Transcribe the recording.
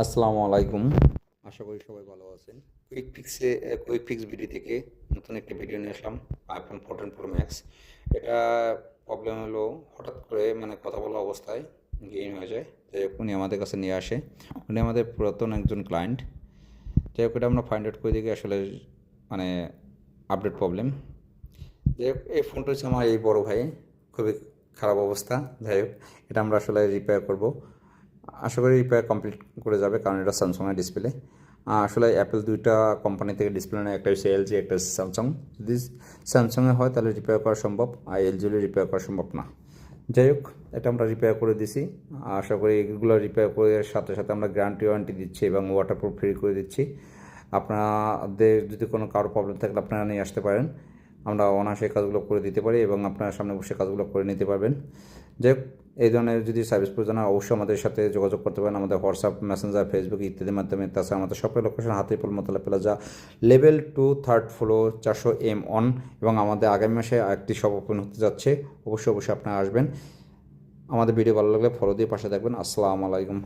আসসালামু আলাইকুম। আশা করি সবাই ভালো আছেন। কুইক ফিক্স ভিডিও থেকে নতুন একটি ভিডিও নিয়ে আসলাম। iPhone 14 Pro Max। এটা প্রবলেম হলো হঠাৎ করে মানে কথা বলা অবস্থায় গেম হয়ে যায়। যাই হোক উনি আমাদের কাছে নিয়ে আসে। উনি আমাদের পুরাতন একজন ক্লায়েন্ট। যাই হোক এটা আমরা ফাইন্ড আউট করে দেখি আসলে মানে আপডেট প্রবলেম। যাই হোক এই ফোনটা হচ্ছে আমার এই বড় ভাই, খুবই খারাপ অবস্থা। যাই হোক এটা আমরা আসলে রিপেয়ার করব। আশা করি রিপেয়ার কমপ্লিট করে যাবে, কারণ এটা স্যামসাংয়ের ডিসপ্লে। আসলে অ্যাপেল দুইটা কোম্পানি থেকে ডিসপ্লে নেয়, একটা হচ্ছে এলজি, একটা হচ্ছে স্যামসাং। যদি স্যামসাংয়ে হয় তাহলে রিপেয়ার করা সম্ভব, আর এলজি হলে রিপেয়ার করা সম্ভব না। যাই হোক এটা আমরা রিপেয়ার করে দিছি। আশা করি এগুলো রিপেয়ার করে সাথে সাথে আমরা গ্যারান্টি ওয়ারেন্টি দিচ্ছি এবং ওয়াটারপ্রুফ ফ্রি করে দিচ্ছি। আপনাদের যদি কোনো কারো প্রবলেম থাকলে আপনারা নিয়ে আসতে পারেন, আমরা অনায়াসে কাজগুলো করে দিতে পারি এবং আপনারা সামনে বসে কাজগুলো করে নিতে পারবেন। যাই হোক এই ধরনের যদি সার্ভিস প্রয়োজন হয় অবশ্যই আমাদের সাথে যোগাযোগ করতে পারেন, আমাদের হোয়াটসঅ্যাপ, মেসেঞ্জার, ফেসবুক ইত্যাদির মাধ্যমে। তাছাড়া আমাদের শপের location Hatirpool মোতালা plaza, level 2, 3rd floor, 400M on. এবং আমাদের আগামী মাসে আরেকটি শপ ওপেন হতে যাচ্ছে। অবশ্যই আপনারা আসবেন। আমাদের ভিডিও ভালো লাগলে ফলো দিয়ে পাশে থাকবেন। আসসালামু আলাইকুম।